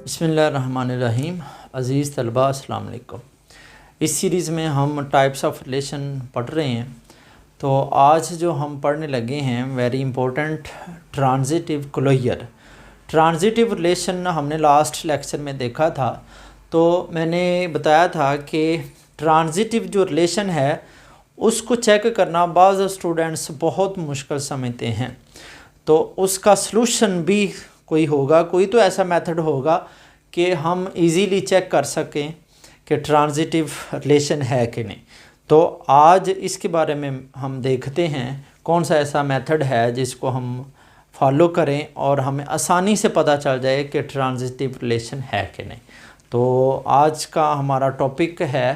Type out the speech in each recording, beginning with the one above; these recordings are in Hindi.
बिस्मिल्लाहिर्रहमानिर्रहीम। अज़ीज़ तलबा अस्सलाम वालेकुम। इस सीरीज़ में हम टाइप्स ऑफ रिलेशन पढ़ रहे हैं। तो आज जो हम पढ़ने लगे हैं very important transitive closure. Transitive relation हमने लास्ट लेक्चर में देखा था। तो मैंने बताया था कि ट्रांजिटिव जो रिलेशन है उसको चेक करना बाज़ स्टूडेंट्स बहुत मुश्किल समझते हैं। तो उसका सलूशन भी कोई होगा, कोई तो ऐसा मेथड होगा कि हम इजीली चेक कर सकें कि ट्रांजिटिव रिलेशन है कि नहीं। तो आज इसके बारे में हम देखते हैं कौन सा ऐसा मेथड है जिसको हम फॉलो करें और हमें आसानी से पता चल जाए कि ट्रांजिटिव रिलेशन है कि नहीं। तो आज का हमारा टॉपिक है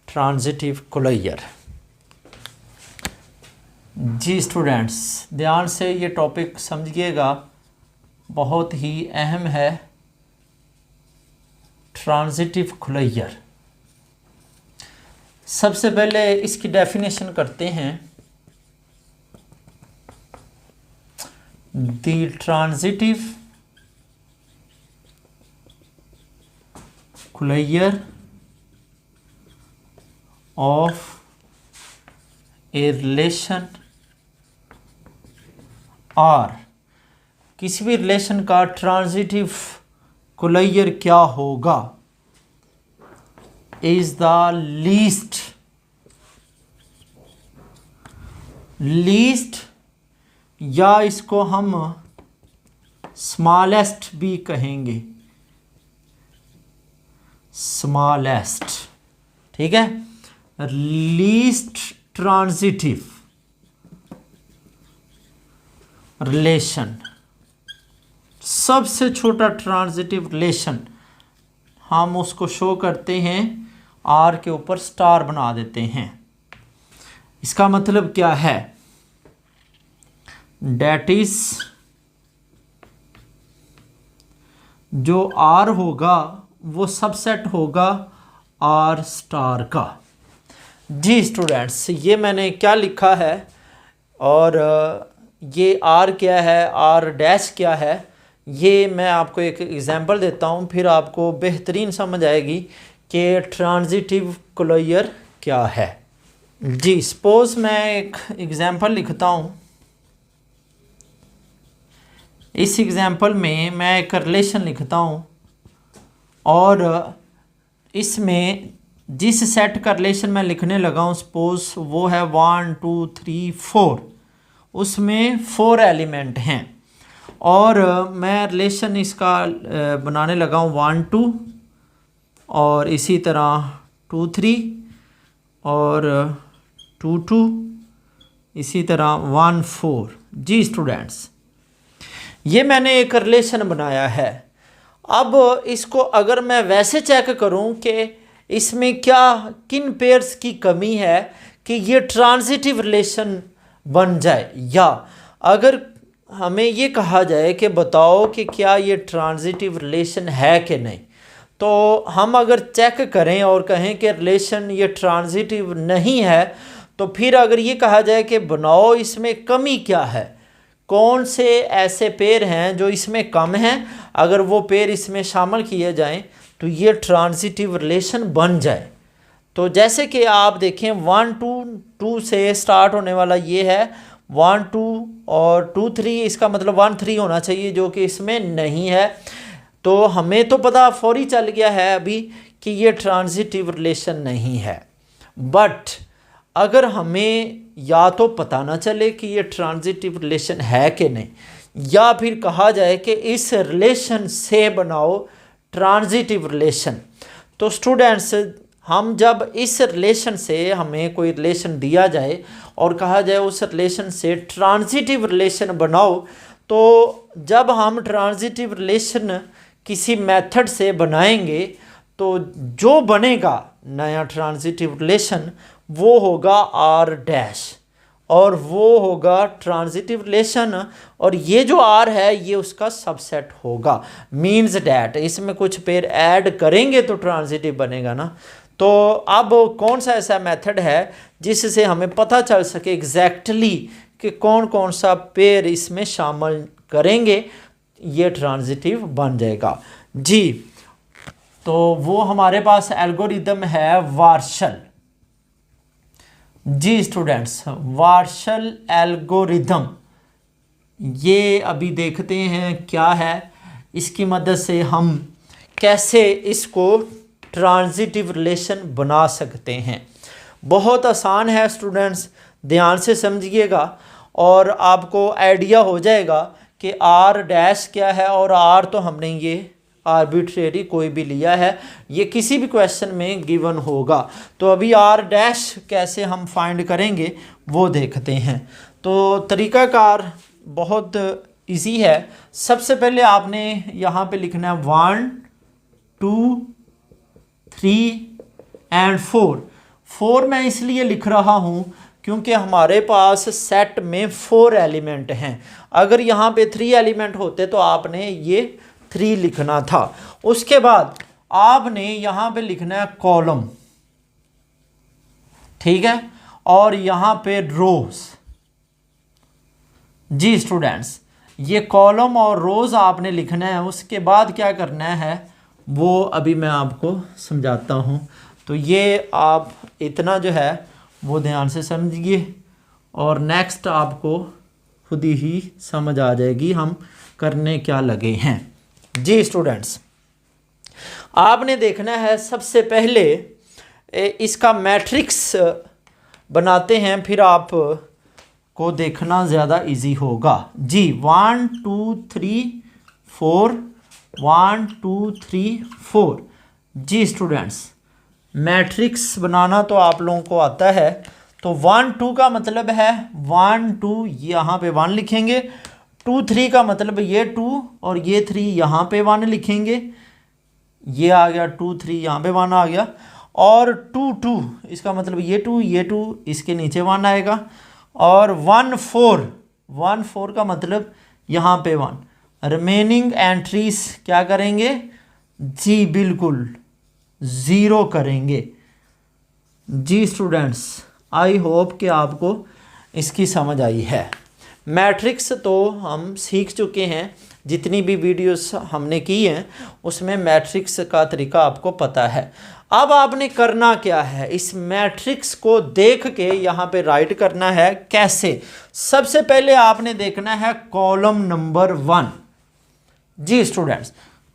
ट्रांजिटिव क्लोजर। जी स्टूडेंट्स, ध्यान से ये टॉपिक समझिएगा, बहुत ही अहम है। ट्रांजिटिव क्लोजर, सबसे पहले इसकी डेफिनेशन करते हैं। The transitive closure of a relation और किसी भी रिलेशन का ट्रांजिटिव क्लोजर क्या होगा इज द लीस्ट या इसको हम स्मॉलेस्ट भी कहेंगे, स्मॉलेस्ट, ठीक है। लीस्ट ट्रांजिटिव रिलेशन, सबसे छोटा ट्रांजिटिव रिलेशन, हम उसको शो करते हैं आर के ऊपर स्टार बना देते हैं। इसका मतलब क्या है? डेट इज जो आर होगा वो सबसेट होगा आर स्टार का। जी स्टूडेंट्स, ये मैंने क्या लिखा है और ये आर क्या है, आर डैश क्या है, ये मैं आपको एक एग्जांपल देता हूँ, फिर आपको बेहतरीन समझ आएगी कि ट्रांजिटिव क्लोजर क्या है। जी सपोज मैं एक एग्जांपल लिखता हूँ। इस एग्जांपल में मैं एक रिलेशन लिखता हूँ और इसमें जिस सेट का रिलेशन मैं लिखने लगा हूँ, सपोज वो है 1 2 3 4, उसमें 4 एलिमेंट हैं और मैं रिलेशन इसका बनाने लगा हूँ 1 2 और इसी तरह 2 3 और 2 2, इसी तरह 1 4। जी स्टूडेंट्स, ये मैंने एक रिलेशन बनाया है। अब इसको अगर मैं वैसे चेक करूं कि इसमें क्या किन पेयर्स की कमी है कि ये ट्रांजिटिव रिलेशन बन जाए, या अगर हमें ये कहा जाए कि बताओ कि क्या ये ट्रांजिटिव रिलेशन है कि नहीं, तो हम अगर चेक करें और कहें कि रिलेशन ये ट्रांजिटिव नहीं है, तो फिर अगर ये कहा जाए कि बनाओ इसमें कमी क्या है, कौन से ऐसे पेयर हैं जो इसमें कम हैं, अगर वो पेयर इसमें शामिल किए जाएं तो ये ट्रांजिटिव रिलेशन बन जाए। तो जैसे कि आप देखें 1 2 2 से स्टार्ट होने वाला ये है 1 2 और 2 3, इसका मतलब 1 3 होना चाहिए जो कि इसमें नहीं है। तो हमें तो पता फौरी चल गया है अभी कि ये ट्रांजिटिव रिलेशन नहीं है। बट अगर हमें या तो पता ना चले कि ये ट्रांजिटिव रिलेशन है कि नहीं, या फिर कहा जाए कि इस रिलेशन से बनाओ ट्रांजिटिव रिलेशन, तो स्टूडेंट्स हम जब इस रिलेशन से हमें कोई रिलेशन दिया जाए और कहा जाए उस रिलेशन से ट्रांजिटिव रिलेशन बनाओ, तो जब हम ट्रांजिटिव रिलेशन किसी मेथड से बनाएंगे तो जो बनेगा नया ट्रांजिटिव रिलेशन वो होगा आर डैश और वो होगा ट्रांजिटिव रिलेशन, और ये जो आर है ये उसका सबसेट होगा। मीन्स डैट इसमें कुछ पेयर ऐड करेंगे तो ट्रांजिटिव बनेगा ना। तो अब कौन सा ऐसा मेथड है जिससे हमें पता चल सके एग्जैक्टली कि कौन कौन सा पेयर इसमें शामिल करेंगे, ये ट्रांजिटिव बन जाएगा। जी, तो वो हमारे पास एल्गोरिदम है वार्शल। जी स्टूडेंट्स, वार्शल एल्गोरिदम, ये अभी देखते हैं क्या है। इसकी मदद से हम कैसे इसको ट्रांजिटिव रिलेशन बना सकते हैं। बहुत आसान है स्टूडेंट्स, ध्यान से समझिएगा और आपको आइडिया हो जाएगा कि आर डैश क्या है। और आर तो हमने ये आर्बिट्रेरी कोई भी लिया है, ये किसी भी क्वेश्चन में गिवन होगा। तो अभी आर डैश कैसे हम फाइंड करेंगे वो देखते हैं। तो तरीकाकार बहुत इजी है। सबसे पहले आपने यहाँ पे लिखना है 1 2 3 एंड 4। 4 मैं इसलिए लिख रहा हूँ क्योंकि हमारे पास सेट में 4 एलिमेंट हैं। अगर यहाँ पे 3 एलिमेंट होते तो आपने ये 3 लिखना था। उसके बाद आपने यहाँ पे लिखना है कॉलम, ठीक है, और यहाँ पे रोज। जी स्टूडेंट्स, ये कॉलम और रोज आपने लिखना है। उसके बाद क्या करना है वो अभी मैं आपको समझाता हूँ। तो ये आप इतना जो है वो ध्यान से समझिए और नेक्स्ट आपको खुद ही समझ आ जाएगी हम करने क्या लगे हैं। जी स्टूडेंट्स, आपने देखना है सबसे पहले इसका मैट्रिक्स बनाते हैं, फिर आप को देखना ज़्यादा इजी होगा। जी 1 2 3 4 1 2 3 4। जी स्टूडेंट्स, मैट्रिक्स बनाना तो आप लोगों को आता है। तो 1 2 का मतलब है 1 2 यहाँ पे 1 लिखेंगे। 2 3 का मतलब ये 2 और ये 3 यहाँ पे 1 लिखेंगे। ये आ गया 2 3 यहाँ पे 1 आ गया। और 2 2 इसका मतलब ये 2 इसके नीचे 1 आएगा। और 1 4 का मतलब यहाँ पे 1। रिमेनिंग एंट्रीज क्या करेंगे जी, बिल्कुल 0 करेंगे। जी स्टूडेंट्स, आई होप कि आपको इसकी समझ आई है। मैट्रिक्स तो हम सीख चुके हैं, जितनी भी वीडियोस हमने की हैं उसमें मैट्रिक्स का तरीका आपको पता है। अब आपने करना क्या है, इस मैट्रिक्स को देख के यहाँ पे राइट करना है। कैसे? सबसे पहले आपने देखना है कॉलम नंबर 1। जी स्टूडेंट्स,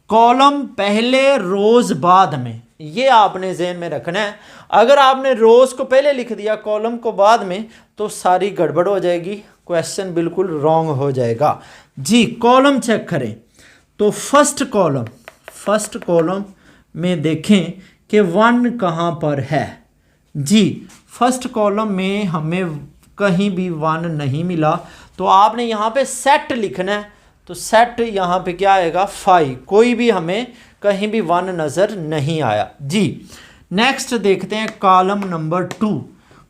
कॉलम पहले रोज बाद में, ये आपने ज़हन में रखना है। अगर आपने रोज को पहले लिख दिया कॉलम को बाद में तो सारी गड़बड़ हो जाएगी, क्वेश्चन बिल्कुल रॉन्ग हो जाएगा। जी कॉलम चेक करें तो फर्स्ट कॉलम में देखें कि 1 कहाँ पर है। जी फर्स्ट कॉलम में हमें कहीं भी 1 नहीं मिला, तो आपने यहाँ पे सेट लिखना है। तो सेट यहाँ पे क्या आएगा 5, कोई भी हमें कहीं भी 1 नज़र नहीं आया। जी नेक्स्ट देखते हैं कॉलम नंबर 2।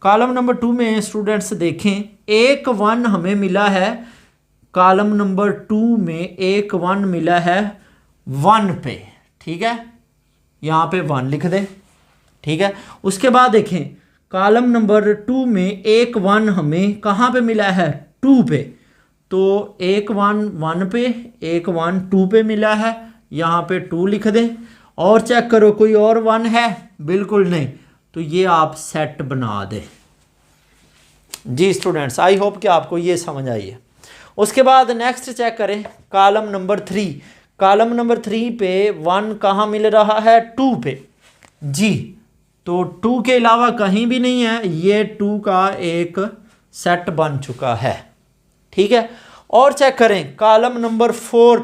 कॉलम नंबर 2 में स्टूडेंट्स देखें 1 1 हमें मिला है। कॉलम नंबर 2 में 1 1 मिला है 1 पे, ठीक है, यहाँ पे 1 लिख दें, ठीक है। उसके बाद देखें कॉलम नंबर 2 में 1 1 हमें कहाँ पे मिला है 2 पे, तो 1 1 1 पे, 1 1 2 पे मिला है, यहाँ पे 2 लिख दें। और चेक करो कोई और 1 है, बिल्कुल नहीं, तो ये आप सेट बना दें। जी स्टूडेंट्स, आई होप कि आपको ये समझ आई है। उसके बाद नेक्स्ट चेक करें कॉलम नंबर 3। कॉलम नंबर 3 पे 1 कहाँ मिल रहा है 2 पे। जी तो 2 के अलावा कहीं भी नहीं है, ये 2 का एक सेट बन चुका है, ठीक है। और चेक करें कॉलम नंबर 4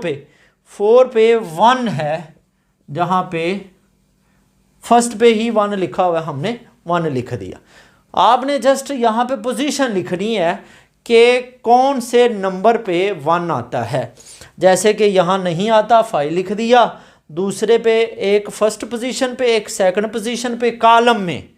पे 1 है, जहाँ पे फर्स्ट पे ही 1 लिखा हुआ है, हमने 1 लिख दिया। आपने जस्ट यहाँ पे पोजीशन लिखनी है कि कौन से नंबर पे 1 आता है। जैसे कि यहाँ नहीं आता, 5 लिख दिया। दूसरे पे एक फर्स्ट पोजीशन पे, एक सेकंड पोजीशन पे कॉलम में,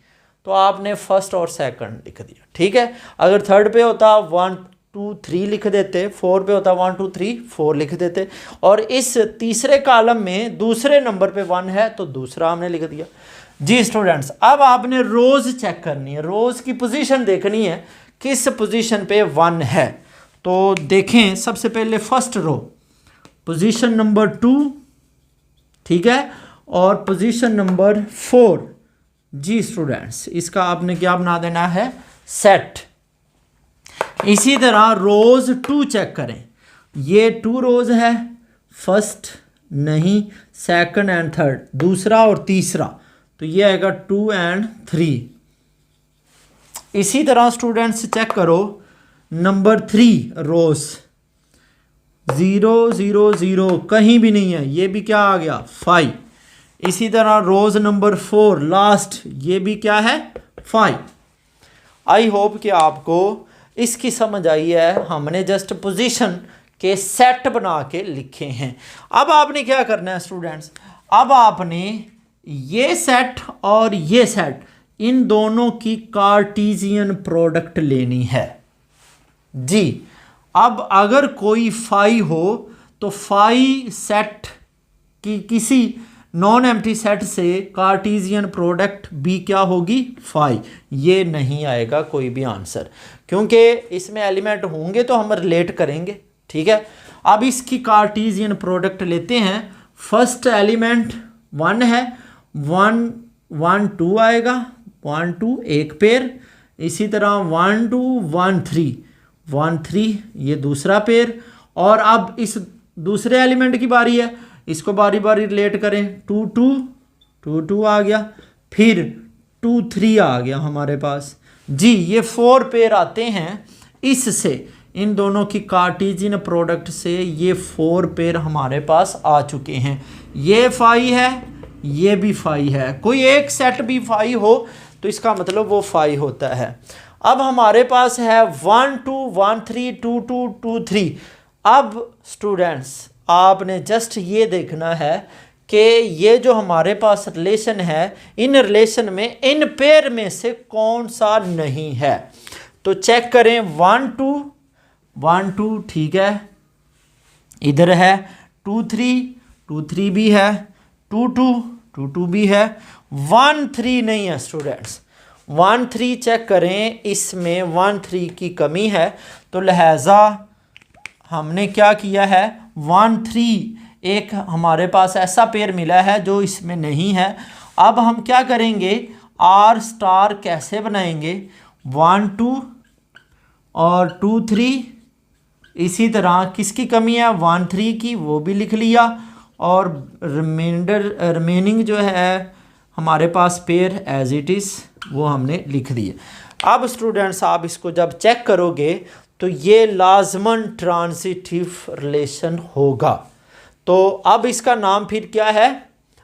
तो आपने फर्स्ट और सेकंड लिख दिया, ठीक है। अगर थर्ड पे होता 1 2 3 लिख देते, 4 पे होता 1 2 3 4 लिख देते। और इस तीसरे कॉलम में दूसरे नंबर पे 1 है तो दूसरा हमने लिख दिया। जी स्टूडेंट्स, अब आपने रोज चेक करनी है, रोज की पोजीशन देखनी है किस पोजीशन पे 1 है। तो देखें सबसे पहले फर्स्ट रो पोजीशन नंबर 2, ठीक है, और पोजीशन नंबर 4। जी स्टूडेंट्स, इसका आपने क्या बना देना है, सेट। इसी तरह रोज 2 चेक करें। ये 2 रोज है, फर्स्ट नहीं, सेकंड एंड थर्ड, दूसरा और तीसरा, तो ये आएगा 2 एंड 3। इसी तरह स्टूडेंट्स चेक करो नंबर 3 रोज 0 0 0 कहीं भी नहीं है, ये भी क्या आ गया 5। इसी तरह रोज नंबर 4 लास्ट, ये भी क्या है 5। आई होप कि आपको इसकी समझ आई है। हमने जस्ट पोजीशन के सेट बना के लिखे हैं। अब आपने क्या करना है स्टूडेंट्स, अब आपने ये सेट और ये सेट, इन दोनों की कार्टीजियन प्रोडक्ट लेनी है। जी, अब अगर कोई फाई हो तो फाई सेट की किसी नॉन एम्प्टी सेट से कार्टीजियन प्रोडक्ट भी क्या होगी, फाई। ये नहीं आएगा कोई भी आंसर, क्योंकि इसमें एलिमेंट होंगे तो हम रिलेट करेंगे। ठीक है, अब इसकी कार्टीजियन प्रोडक्ट लेते हैं। फर्स्ट एलिमेंट 1 है, 1 1 2 आएगा, 1 2 एक पेयर। इसी तरह 1 2 1 3 1 3 ये दूसरा पेयर। और अब इस दूसरे एलिमेंट की बारी है, इसको बारी बारी रिलेट करें। 2 2 2 2 आ गया, फिर 2 3 आ गया हमारे पास। जी, ये 4 पेयर आते हैं इससे, इन दोनों की कार्टीजियन प्रोडक्ट से ये 4 पेयर हमारे पास आ चुके हैं। ये फाई है, ये भी फाई है, कोई एक सेट भी फाई हो तो इसका मतलब वो फाई होता है। अब हमारे पास है 1 2 1 3 2 2 2 3। अब स्टूडेंट्स आपने जस्ट ये देखना है कि ये जो हमारे पास रिलेशन है, इन रिलेशन में इन पेयर में से कौन सा नहीं है। तो चेक करें, 1 2 1 2 ठीक है, इधर है 2 3 2 3 भी है, 2 2 2 2 भी है, 1 3 नहीं है स्टूडेंट्स। 1 3 चेक करें, इसमें 1 3 की कमी है, तो लिहाजा हमने क्या किया है, 1 3 एक हमारे पास ऐसा पेयर मिला है जो इसमें नहीं है। अब हम क्या करेंगे, आर स्टार कैसे बनाएंगे, 1 2 और 2 3। इसी तरह किसकी कमी है, 1 3 की, वो भी लिख लिया। और रिमेनिंग जो है हमारे पास पेयर एज इट इज़, वो हमने लिख दिया। अब स्टूडेंट्स आप इसको जब चेक करोगे तो ये लाजमन ट्रांजिटिव रिलेशन होगा। तो अब इसका नाम फिर क्या है,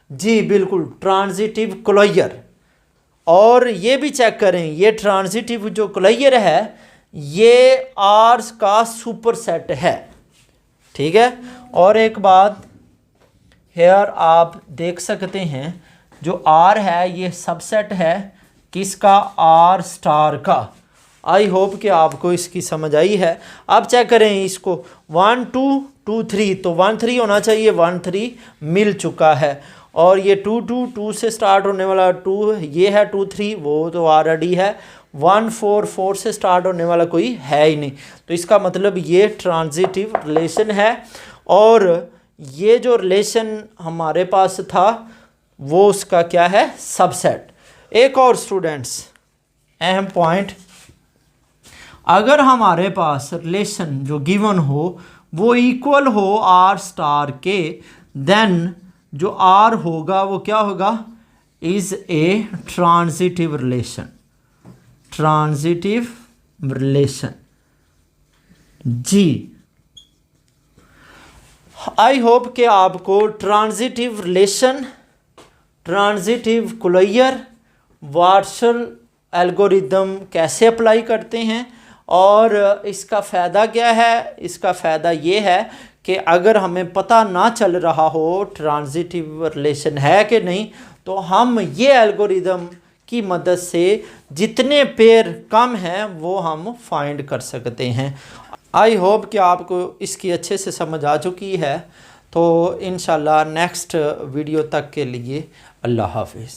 जी बिल्कुल ट्रांजिटिव क्लोजर। और ये भी चेक करें, ये ट्रांजिटिव जो क्लोजर है ये आर्स का सुपरसेट है। ठीक है, और एक बात हेयर आप देख सकते हैं, जो आर है ये सबसेट है किसका, आर स्टार का। आई होप कि आपको इसकी समझ आई है। अब चेक करें इसको, 1 2 2 3, तो 1 3 होना चाहिए, 1 3 मिल चुका है। और ये 2 2 2 से स्टार्ट होने वाला 2 ये है, 2 3 वो तो ऑलरेडी है, 1 4 4 से स्टार्ट होने वाला कोई है ही नहीं। तो इसका मतलब ये ट्रांजिटिव रिलेशन है। और ये जो रिलेशन हमारे पास था वो उसका क्या है, सबसेट। एक और स्टूडेंट्स अहम पॉइंट, अगर हमारे पास रिलेशन जो गिवन हो वो इक्वल हो आर स्टार के, देन जो आर होगा वो क्या होगा, is a transitive relation. Transitive relation, जी आई होप कि आपको transitive relation, transitive closure, Warshall algorithm कैसे अप्लाई करते हैं और इसका फ़ायदा क्या है। इसका फ़ायदा ये है कि अगर हमें पता ना चल रहा हो ट्रांजिटिव रिलेशन है कि नहीं, तो हम ये एल्गोरिदम की मदद से जितने पेयर कम हैं वो हम फाइंड कर सकते हैं। आई होप कि आपको इसकी अच्छे से समझ आ चुकी है। तो इंशाल्लाह नेक्स्ट वीडियो तक के लिए अल्लाह हाफिज़।